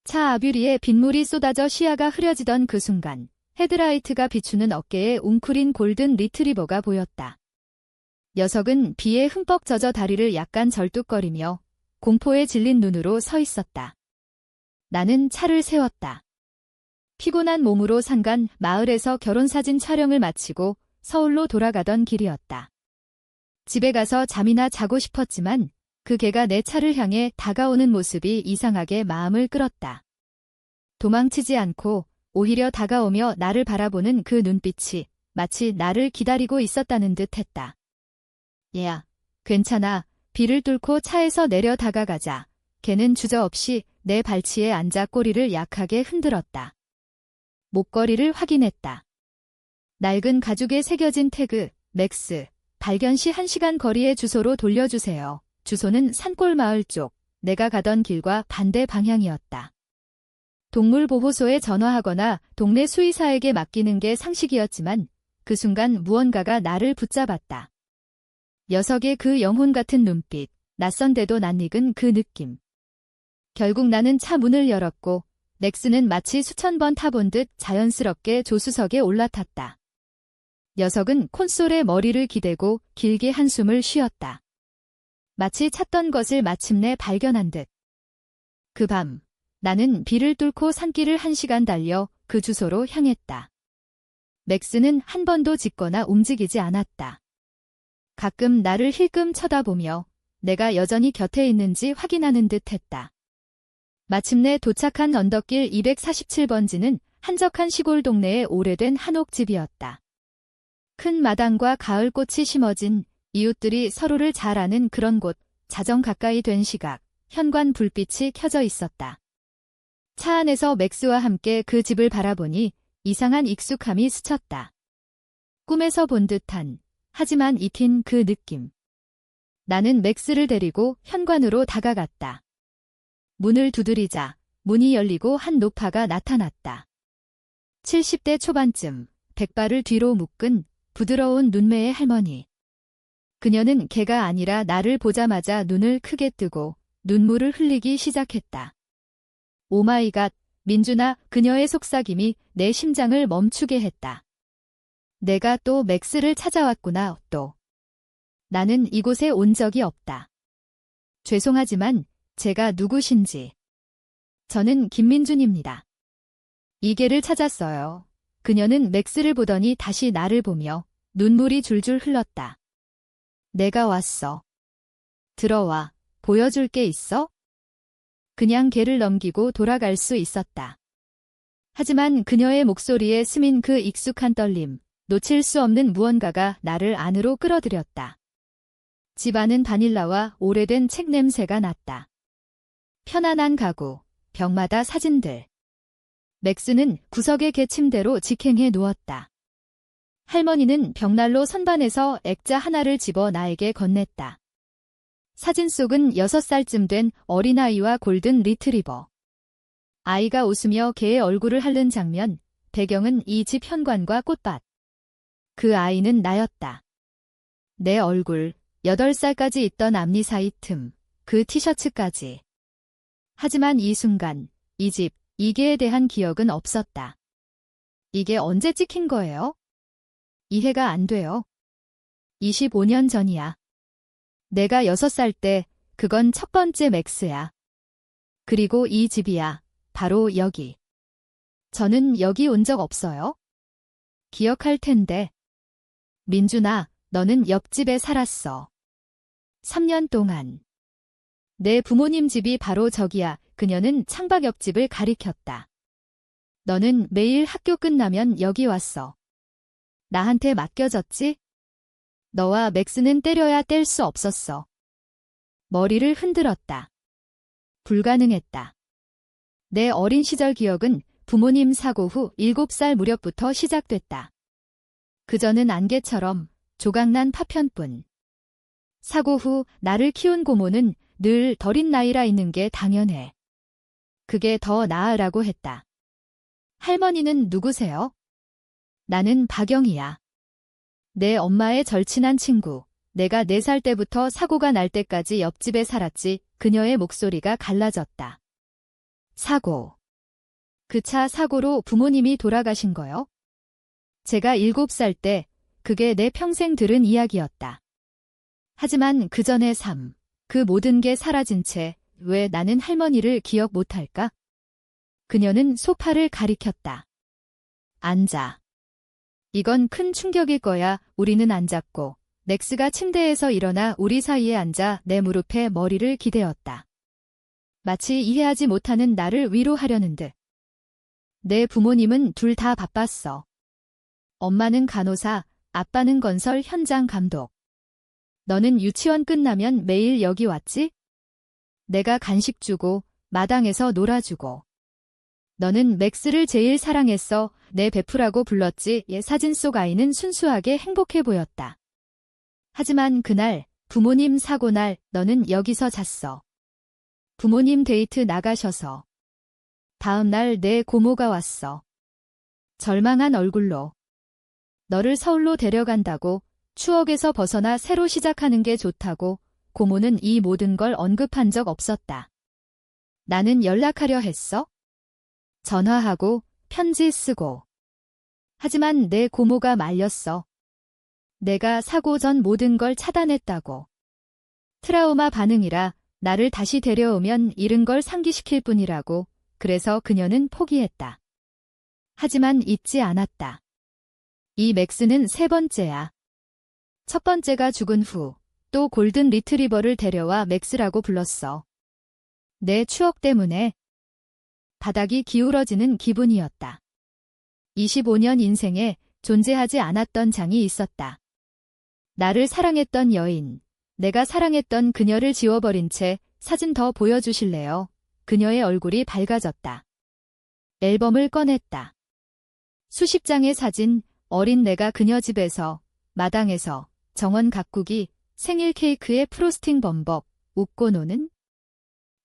차 아뷰리에 빗물이 쏟아져 시야가 흐려지던 그 순간 헤드라이트가 비추는 어깨에 웅크린 골든 리트리버가 보였다. 녀석은 비에 흠뻑 젖어 다리를 약간 절뚝거리며 공포에 질린 눈으로 서 있었다. 나는 차를 세웠다. 피곤한 몸으로 산간 마을에서 결혼사진 촬영을 마치고 서울로 돌아가던 길이었다. 집에 가서 잠이나 자고 싶었지만 그 개가 내 차를 향해 다가오는 모습이 이상하게 마음을 끌었다. 도망치지 않고 오히려 다가오며 나를 바라보는 그 눈빛이 마치 나를 기다리고 있었다는 듯 했다. 얘야, 괜찮아. 비를 뚫고 차에서 내려 다가가자. 걔는 주저없이 내 발치에 앉아 꼬리를 약하게 흔들었다. 목걸이를 확인했다. 낡은 가죽에 새겨진 태그, 맥스, 발견 시 1시간 거리의 주소로 돌려주세요. 주소는 산골마을 쪽, 내가 가던 길과 반대 방향이었다. 동물보호소에 전화하거나 동네 수의사에게 맡기는 게 상식이었지만 그 순간 무언가가 나를 붙잡았다. 녀석의 그 영혼 같은 눈빛, 낯선데도 낯익은 그 느낌. 결국 나는 차 문을 열었고 맥스는 마치 수천 번 타본 듯 자연스럽게 조수석에 올라탔다. 녀석은 콘솔에 머리를 기대고 길게 한숨을 쉬었다. 마치 찾던 것을 마침내 발견한 듯. 그 밤, 나는 비를 뚫고 산길을 1시간 달려 그 주소로 향했다. 맥스는 한 번도 짖거나 움직이지 않았다. 가끔 나를 힐끔 쳐다보며 내가 여전히 곁에 있는지 확인하는 듯 했다. 마침내 도착한 언덕길 247번지는 한적한 시골 동네의 오래된 한옥집이었다. 큰 마당과 가을꽃이 심어진 이웃들이 서로를 잘 아는 그런 곳, 자정 가까이 된 시각, 현관 불빛이 켜져 있었다. 차 안에서 맥스와 함께 그 집을 바라보니 이상한 익숙함이 스쳤다. 꿈에서 본 듯한, 하지만 익힌 그 느낌. 나는 맥스를 데리고 현관으로 다가갔다. 문을 두드리자 문이 열리고 한 노파가 나타났다. 70대 초반쯤, 백발을 뒤로 묶은 부드러운 눈매의 할머니. 그녀는 개가 아니라 나를 보자마자 눈을 크게 뜨고 눈물을 흘리기 시작했다. 오마이갓, 민준아, 그녀의 속삭임이 내 심장을 멈추게 했다. 내가 또 맥스를 찾아왔구나, 또. 나는 이곳에 온 적이 없다. 죄송하지만 제가 누구신지. 저는 김민준입니다. 이 개를 찾았어요. 그녀는 맥스를 보더니 다시 나를 보며 눈물이 줄줄 흘렀다. 내가 왔어. 들어와. 보여줄 게 있어? 그냥 개를 넘기고 돌아갈 수 있었다. 하지만 그녀의 목소리에 스민 그 익숙한 떨림, 놓칠 수 없는 무언가가 나를 안으로 끌어들였다. 집 안은 바닐라와 오래된 책 냄새가 났다. 편안한 가구, 벽마다 사진들. 맥스는 구석의 개 침대로 직행해 누웠다. 할머니는 벽난로 선반에서 액자 하나를 집어 나에게 건넸다. 사진 속은 6살쯤 된 어린아이와 골든 리트리버. 아이가 웃으며 개의 얼굴을 핥는 장면, 배경은 이 집 현관과 꽃밭. 그 아이는 나였다. 내 얼굴, 8살까지 있던 앞니 사이 틈, 그 티셔츠까지. 하지만 이 순간, 이 집, 이 개에 대한 기억은 없었다. 이게 언제 찍힌 거예요? 이해가 안 돼요. 25년 전이야. 내가 6살 때, 그건 첫 번째 맥스야. 그리고 이 집이야. 바로 여기. 저는 여기 온 적 없어요. 기억할 텐데. 민준아, 너는 옆집에 살았어. 3년 동안. 내 부모님 집이 바로 저기야. 그녀는 창밖 옆집을 가리켰다. 너는 매일 학교 끝나면 여기 왔어. 나한테 맡겨졌지? 너와 맥스는 때려야 뗄 수 없었어. 머리를 흔들었다. 불가능했다. 내 어린 시절 기억은 부모님 사고 후 7살 무렵부터 시작됐다. 그전은 안개처럼 조각난 파편뿐. 사고 후 나를 키운 고모는 늘 덜인 나이라 있는 게 당연해. 그게 더 나으라고 했다. 할머니는 누구세요? 나는 박영희야. 내 엄마의 절친한 친구. 내가 4살 때부터 사고가 날 때까지 옆집에 살았지. 그녀의 목소리가 갈라졌다. 사고. 그 차 사고로 부모님이 돌아가신 거요? 제가 7살 때 그게 내 평생 들은 이야기였다. 하지만 그 전의 삶, 그 모든 게 사라진 채 왜 나는 할머니를 기억 못할까? 그녀는 소파를 가리켰다. 앉아. 이건 큰 충격일 거야. 우리는 앉았고 넥스가 침대에서 일어나 우리 사이에 앉아 내 무릎에 머리를 기대었다. 마치 이해하지 못하는 나를 위로하려는 듯. 내 부모님은 둘 다 바빴어. 엄마는 간호사, 아빠는 건설 현장 감독. 너는 유치원 끝나면 매일 여기 왔지? 내가 간식 주고 마당에서 놀아주고. 너는 맥스를 제일 사랑했어. 내 베프라고 불렀지. 사진 속 아이는 순수하게 행복해 보였다. 하지만 그날 부모님 사고 날 너는 여기서 잤어. 부모님 데이트 나가셔서. 다음 날 내 고모가 왔어. 절망한 얼굴로. 너를 서울로 데려간다고, 추억에서 벗어나 새로 시작하는 게 좋다고. 고모는 이 모든 걸 언급한 적 없었다. 나는 연락하려 했어? 전화하고 편지 쓰고. 하지만 내 고모가 말렸어. 내가 사고 전 모든 걸 차단했다고. 트라우마 반응이라 나를 다시 데려오면 잃은 걸 상기시킬 뿐이라고. 그래서 그녀는 포기했다. 하지만 잊지 않았다. 이 맥스는 세 번째야. 첫 번째가 죽은 후 또 골든 리트리버를 데려와 맥스라고 불렀어. 내 추억 때문에. 바닥이 기울어지는 기분이었다. 25년 인생에 존재하지 않았던 장이 있었다. 나를 사랑했던 여인, 내가 사랑했던 그녀를 지워버린 채 사진 더 보여주실래요? 그녀의 얼굴이 밝아졌다. 앨범을 꺼냈다. 수십 장의 사진, 어린 내가 그녀 집에서, 마당에서, 정원 가꾸기, 생일 케이크에 프로스팅 범벅, 웃고 노는.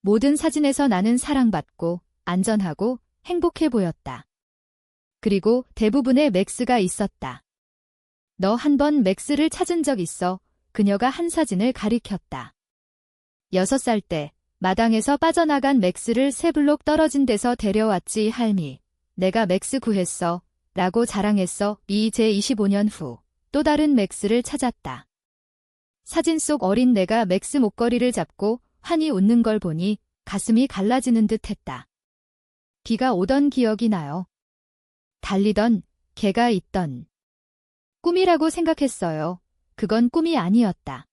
모든 사진에서 나는 사랑받고, 안전하고, 행복해 보였다. 그리고 대부분의 맥스가 있었다. 너 한 번 맥스를 찾은 적 있어. 그녀가 한 사진을 가리켰다. 6살 때 마당에서 빠져나간 맥스를 세 블록 떨어진 데서 데려왔지 할미. 내가 맥스 구했어. 라고 자랑했어. 이제 25년 후 또 다른 맥스를 찾았다. 사진 속 어린 내가 맥스 목걸이를 잡고 환히 웃는 걸 보니 가슴이 갈라지는 듯 했다. 비가 오던 기억이 나요. 달리던, 개가 있던. 꿈이라고 생각했어요. 그건 꿈이 아니었다.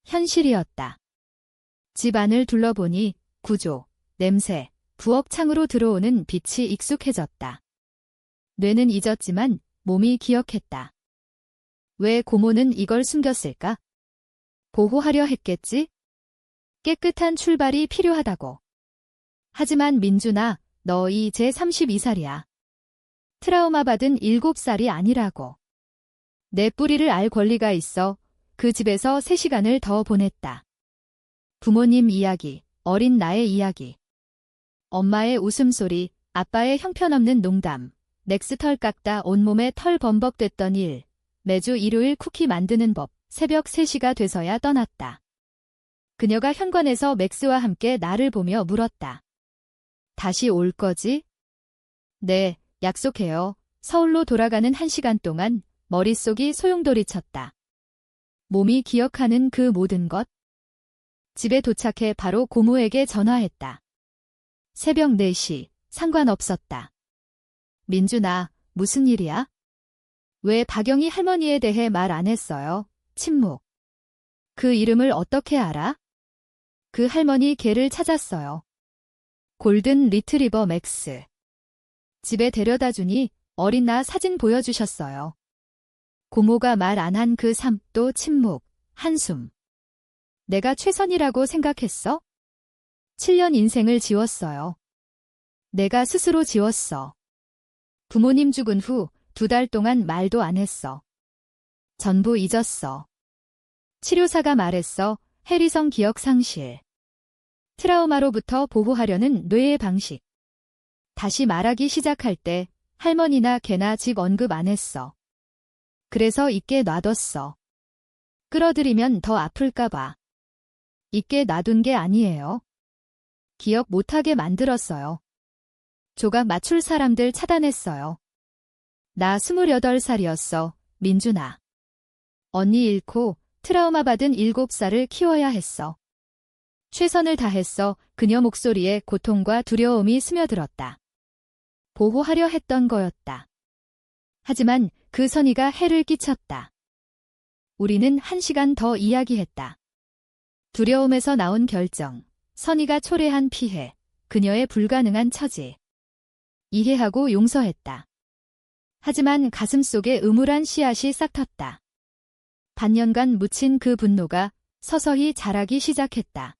현실이었다. 집 안을 둘러보니 구조, 냄새, 부엌 창으로 들어오는 빛이 익숙해졌다. 뇌는 잊었지만 몸이 기억했다. 왜 고모는 이걸 숨겼을까? 보호하려 했겠지? 깨끗한 출발이 필요하다고. 하지만 민준아, 너 이제 32살이야. 트라우마 받은 7살이 아니라고. 내 뿌리를 알 권리가 있어. 그 집에서 3시간을 더 보냈다. 부모님 이야기, 어린 나의 이야기. 엄마의 웃음소리, 아빠의 형편없는 농담, 넥스 털 깎다 온몸에 털 범벅됐던 일, 매주 일요일 쿠키 만드는 법, 새벽 3시가 돼서야 떠났다. 그녀가 현관에서 맥스와 함께 나를 보며 물었다. 다시 올 거지? 네, 약속해요. 서울로 돌아가는 1시간 동안 머릿속이 소용돌이 쳤다. 몸이 기억하는 그 모든 것. 집에 도착해 바로 고모에게 전화했다. 새벽 4시, 상관없었다. 민준아, 무슨 일이야? 왜 박영희 할머니에 대해 말 안 했어요? 침묵. 그 이름을 어떻게 알아? 그 할머니 개를 찾았어요. 골든 리트리버 맥스. 집에 데려다 주니 어린 나 사진 보여주셨어요. 고모가 말 안 한 그 삶, 또 침묵, 한숨. 내가 최선이라고 생각했어? 7년 인생을 지웠어요. 내가 스스로 지웠어. 부모님 죽은 후 2달 동안 말도 안 했어. 전부 잊었어. 치료사가 말했어. 해리성 기억 상실. 트라우마로부터 보호하려는 뇌의 방식. 다시 말하기 시작할 때 할머니나 개나 집 언급 안 했어. 그래서 잊게 놔뒀어. 끌어들이면 더 아플까 봐. 잊게 놔둔 게 아니에요. 기억 못하게 만들었어요. 조각 맞출 사람들 차단했어요. 나 28살이었어, 민준아. 언니 잃고 트라우마 받은 7살을 키워야 했어. 최선을 다했어. 그녀 목소리에 고통과 두려움이 스며들었다. 보호하려 했던 거였다. 하지만 그 선의가 해를 끼쳤다. 우리는 1시간 더 이야기했다. 두려움에서 나온 결정, 선의가 초래한 피해, 그녀의 불가능한 처지. 이해하고 용서했다. 하지만 가슴속에 음울한 씨앗이 싹텄다. 반년간 묻힌 그 분노가 서서히 자라기 시작했다.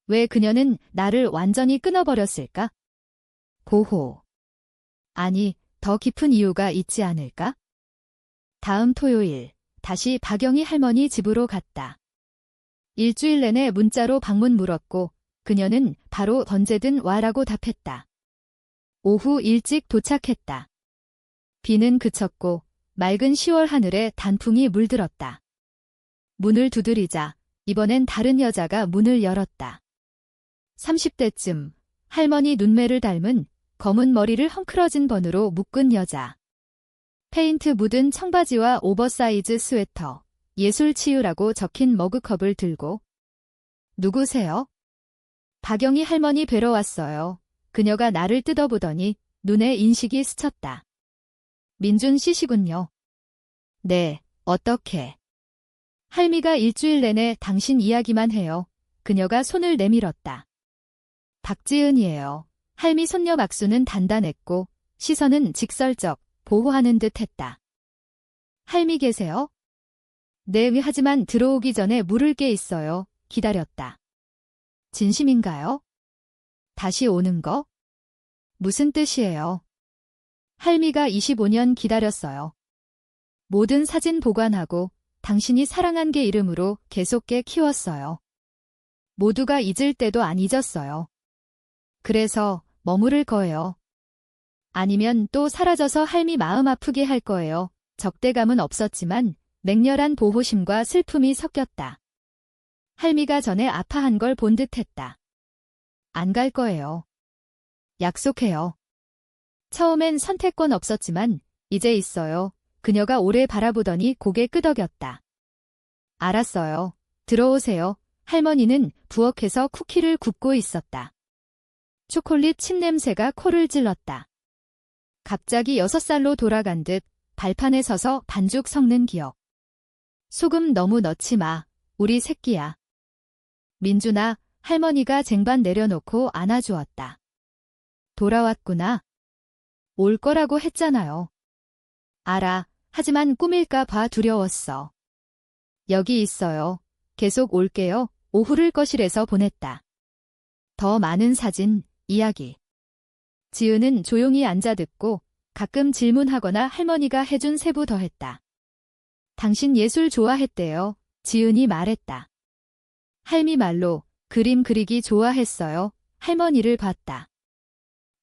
왜 그녀는 나를 완전히 끊어버렸을까? 보호. 아니, 더 깊은 이유가 있지 않을까? 다음 토요일, 다시 박영희 할머니 집으로 갔다. 일주일 내내 문자로 방문 물었고 그녀는 바로 언제든 와라고 답했다. 오후 일찍 도착했다. 비는 그쳤고 맑은 10월 하늘에 단풍이 물들었다. 문을 두드리자 이번엔 다른 여자가 문을 열었다. 30대쯤 할머니 눈매를 닮은 검은 머리를 헝클어진 번으로 묶은 여자. 페인트 묻은 청바지와 오버사이즈 스웨터, 예술치유라고 적힌 머그컵을 들고. 누구세요? 박영희 할머니 뵈러 왔어요. 그녀가 나를 뜯어보더니 눈에 인식이 스쳤다. 민준 씨시군요. 네, 어떻게? 할미가 일주일 내내 당신 이야기만 해요. 그녀가 손을 내밀었다. 박지은이에요. 할미 손녀 막수는 단단했고 시선은 직설적, 보호하는 듯 했다. 할미 계세요? 네, 하지만 들어오기 전에 물을 게 있어요. 기다렸다. 진심인가요? 다시 오는 거? 무슨 뜻이에요? 할미가 25년 기다렸어요. 모든 사진 보관하고 당신이 사랑한 개 이름으로 계속 개 키웠어요. 모두가 잊을 때도 안 잊었어요. 그래서 머무를 거예요. 아니면 또 사라져서 할미 마음 아프게 할 거예요. 적대감은 없었지만 맹렬한 보호심과 슬픔이 섞였다. 할미가 전에 아파한 걸 본 듯했다. 안 갈 거예요. 약속해요. 처음엔 선택권 없었지만 이제 있어요. 그녀가 오래 바라보더니 고개 끄덕였다. 알았어요. 들어오세요. 할머니는 부엌에서 쿠키를 굽고 있었다. 초콜릿 칩 냄새가 코를 찔렀다. 갑자기 6살로 돌아간 듯 발판에 서서 반죽 섞는 기억. 소금 너무 넣지 마. 우리 새끼야. 민준아, 할머니가 쟁반 내려놓고 안아주었다. 돌아왔구나. 올 거라고 했잖아요. 알아. 하지만 꿈일까 봐 두려웠어. 여기 있어요. 계속 올게요. 오후를 거실에서 보냈다. 더 많은 사진, 이야기. 지은은 조용히 앉아 듣고 가끔 질문하거나 할머니가 해준 세부 더했다. 당신 예술 좋아했대요. 지은이 말했다. 할미 말로 그림 그리기 좋아했어요. 할머니를 봤다.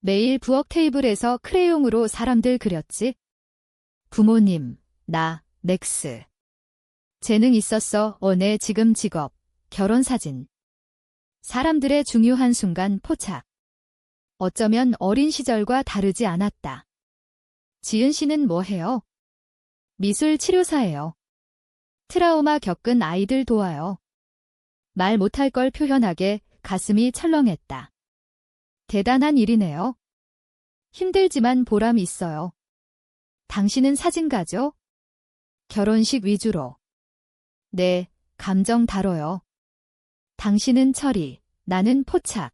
매일 부엌 테이블에서 크레용으로 사람들 그렸지? 부모님, 나, 넥스. 재능 있었어. 내 지금 직업, 결혼 사진. 사람들의 중요한 순간 포착. 어쩌면 어린 시절과 다르지 않았다. 지은 씨는 뭐 해요? 미술 치료사예요. 트라우마 겪은 아이들 도와요. 말 못할 걸 표현하게 가슴이 철렁했다. 대단한 일이네요. 힘들지만 보람 있어요. 당신은 사진가죠? 결혼식 위주로. 네, 감정 다뤄요. 당신은 처리, 나는 포착.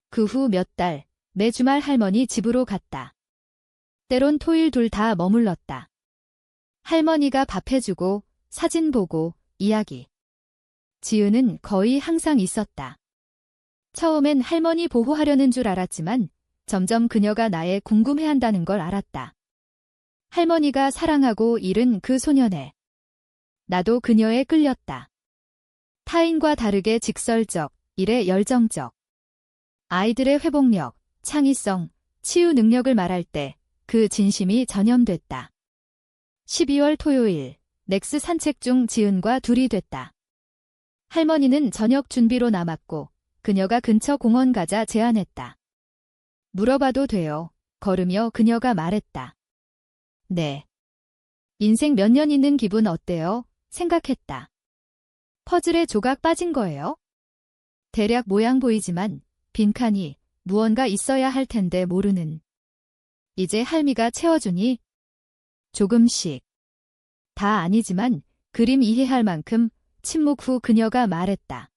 그 후 몇 달, 매 주말 할머니 집으로 갔다. 때론 토일 둘 다 머물렀다. 할머니가 밥 해주고, 사진 보고, 이야기. 지은은 거의 항상 있었다. 처음엔 할머니 보호하려는 줄 알았지만 점점 그녀가 나에 궁금해한다는 걸 알았다. 할머니가 사랑하고 잃은 그 소년에 나도 그녀에 끌렸다. 타인과 다르게 직설적, 일에 열정적. 아이들의 회복력, 창의성, 치유 능력을 말할 때 그 진심이 전염됐다. 12월 토요일, 넥스 산책 중 지은과 둘이 됐다. 할머니는 저녁 준비로 남았고 그녀가 근처 공원 가자 제안했다. 물어봐도 돼요. 걸으며 그녀가 말했다. 네. 인생 몇 년 있는 기분 어때요? 생각했다. 퍼즐에 조각 빠진 거예요? 대략 모양 보이지만 빈칸이 무언가 있어야 할 텐데 모르는. 이제 할미가 채워주니? 조금씩. 다 아니지만 그림 이해할 만큼. 침묵 후 그녀가 말했다.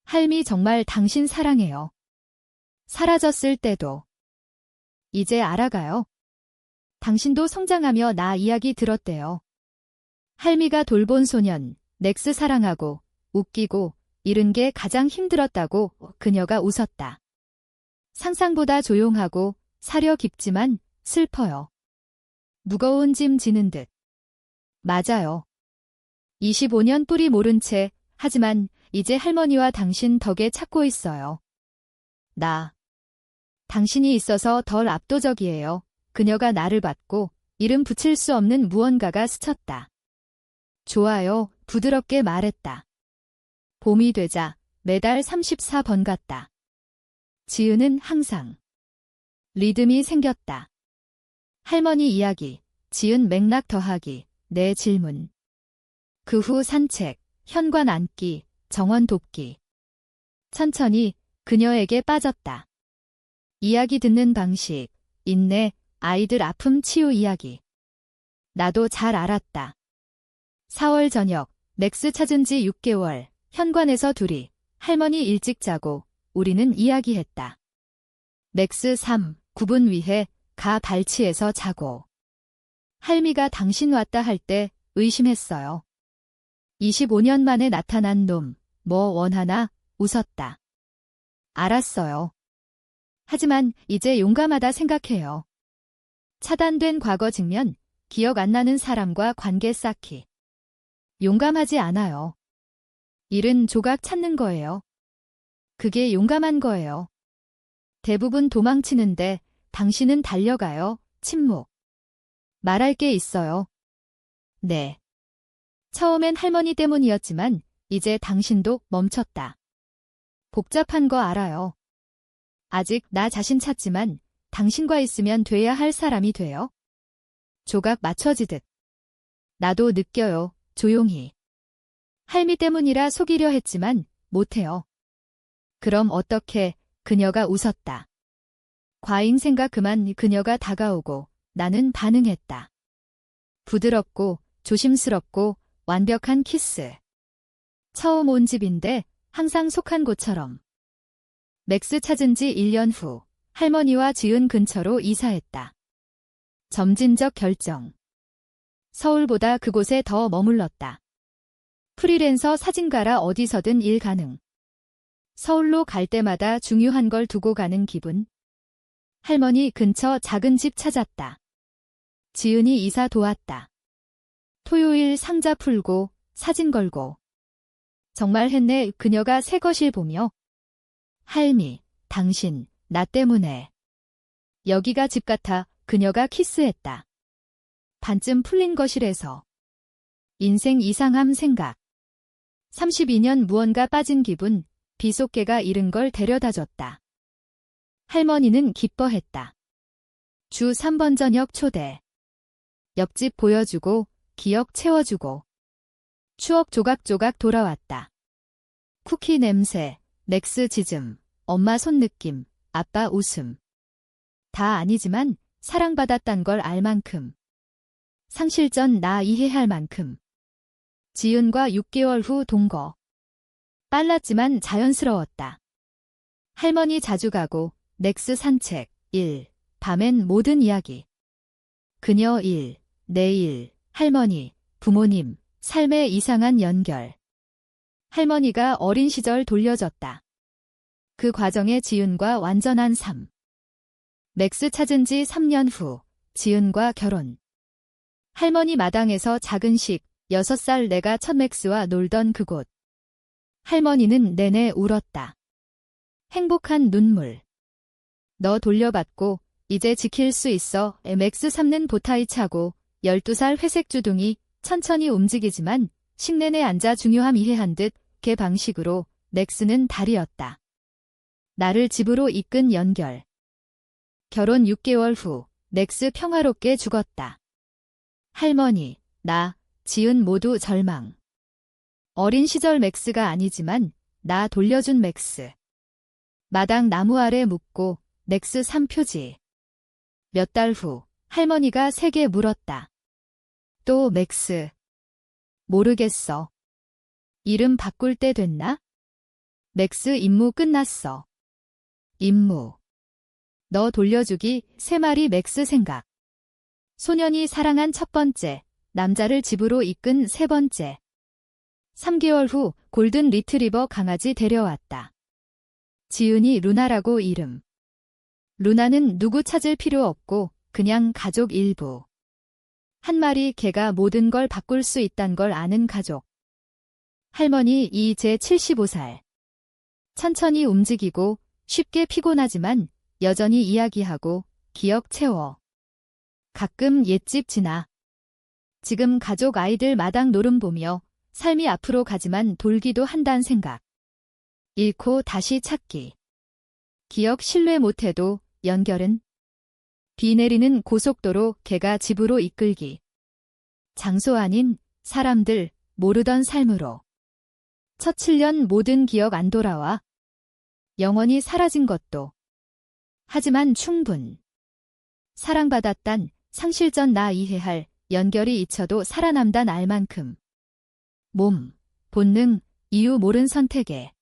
할미 정말 당신 사랑해요. 사라졌을 때도. 이제 알아가요. 당신도 성장하며 나 이야기 들었대요. 할미가 돌본 소년, 넥스 사랑하고, 웃기고, 잃은 게 가장 힘들었다고 그녀가 웃었다. 상상보다 조용하고, 사려 깊지만 슬퍼요. 무거운 짐 지는 듯. 맞아요. 25년 뿌리 모른 채, 하지만 이제 할머니와 당신 덕에 찾고 있어요. 당신이 있어서 덜 압도적이에요. 그녀가 나를 받고 이름 붙일 수 없는 무언가가 스쳤다. 좋아요, 부드럽게 말했다. 봄이 되자 매달 34번 갔다. 지은은 항상. 리듬이 생겼다. 할머니 이야기, 지은 맥락 더하기, 내 질문. 그 후 산책, 현관 앉기, 정원 돕기. 천천히 그녀에게 빠졌다. 이야기 듣는 방식, 인내, 아이들 아픔 치유 이야기. 나도 잘 알았다. 4월 저녁, 맥스 찾은 지 6개월, 현관에서 둘이, 할머니 일찍 자고, 우리는 이야기했다. 맥스 3, 9분 위해 가 발치에서 자고. 할미가 당신 왔다 할 때 의심했어요. 25년 만에 나타난 놈, 뭐 원하나? 웃었다. 알았어요. 하지만 이제 용감하다 생각해요. 차단된 과거 직면, 기억 안 나는 사람과 관계 쌓기. 용감하지 않아요. 일은 조각 찾는 거예요. 그게 용감한 거예요. 대부분 도망치는데 당신은 달려가요. 침묵. 말할 게 있어요. 네. 처음엔 할머니 때문이었지만 이제 당신도 멈췄다. 복잡한 거 알아요. 아직 나 자신 찾지만 당신과 있으면 돼야 할 사람이 돼요. 조각 맞춰지듯. 나도 느껴요. 조용히. 할미 때문이라 속이려 했지만 못해요. 그럼 어떻게? 그녀가 웃었다. 과잉 생각 그만. 그녀가 다가오고 나는 반응했다. 부드럽고 조심스럽고 완벽한 키스. 처음 온 집인데 항상 속한 곳처럼. 맥스 찾은 지 1년 후 할머니와 지은 근처로 이사했다. 점진적 결정. 서울보다 그곳에 더 머물렀다. 프리랜서 사진가라 어디서든 일 가능. 서울로 갈 때마다 중요한 걸 두고 가는 기분. 할머니 근처 작은 집 찾았다. 지은이 이사 도왔다. 토요일 상자 풀고 사진 걸고. 정말 했네. 그녀가 새 거실 보며. 할미, 당신, 나 때문에. 여기가 집 같아. 그녀가 키스했다. 반쯤 풀린 거실에서. 인생 이상함 생각. 32년 무언가 빠진 기분, 비속개가 잃은 걸 데려다줬다. 할머니는 기뻐했다. 주 3번 저녁 초대. 옆집 보여주고, 기억 채워주고. 추억 조각조각 돌아왔다. 쿠키 냄새, 넥스 짖음, 엄마 손 느낌, 아빠 웃음. 다 아니지만 사랑받았단 걸 알 만큼. 상실 전 나 이해할 만큼. 지은과 6개월 후 동거. 빨랐지만 자연스러웠다. 할머니 자주 가고 넥스 산책 1. 밤엔 모든 이야기. 그녀 1. 내일, 할머니, 부모님, 삶의 이상한 연결. 할머니가 어린 시절 돌려줬다. 그 과정에 지은과 완전한 삶. 맥스 찾은 지 3년 후, 지은과 결혼. 할머니 마당에서 작은 식, 6살 내가 첫 맥스와 놀던 그곳. 할머니는 내내 울었다. 행복한 눈물. 너 돌려받고 이제 지킬 수 있어. 맥스 삼는 보타이 차고 12살 회색 주둥이 천천히 움직이지만 식내내 앉아 중요함 이해한 듯 걔 방식으로 맥스는 달이었다. 나를 집으로 이끈 연결. 결혼 6개월 후 맥스 평화롭게 죽었다. 할머니, 나, 지은 모두 절망. 어린 시절 맥스가 아니지만 나 돌려준 맥스. 마당 나무 아래 묻고 맥스 3표지. 몇 달 후 할머니가 세게 물었다. 또 맥스. 모르겠어. 이름 바꿀 때 됐나? 맥스 임무 끝났어. 임무. 너 돌려주기 3마리 맥스 생각. 소년이 사랑한 첫 번째, 남자를 집으로 이끈 3번째. 3개월 후 골든 리트리버 강아지 데려왔다. 지은이 루나라고 이름. 루나는 누구 찾을 필요 없고 그냥 가족 일부. 한 마리 개가 모든 걸 바꿀 수 있단 걸 아는 가족. 할머니 이제 75살. 천천히 움직이고 쉽게 피곤하지만 여전히 이야기하고 기억 채워. 가끔 옛집 지나. 지금 가족 아이들 마당 노름 보며 삶이 앞으로 가지만 돌기도 한단 생각. 잃고 다시 찾기. 기억 신뢰 못해도 연결은. 비 내리는 고속도로 개가 집으로 이끌기. 장소 아닌 사람들 모르던 삶으로. 첫 7년 모든 기억 안 돌아와. 영원히 사라진 것도. 하지만 충분. 사랑받았단 상실전 나 이해할 연결이 잊혀도 살아남단 알 만큼. 몸, 본능, 이유 모른 선택에.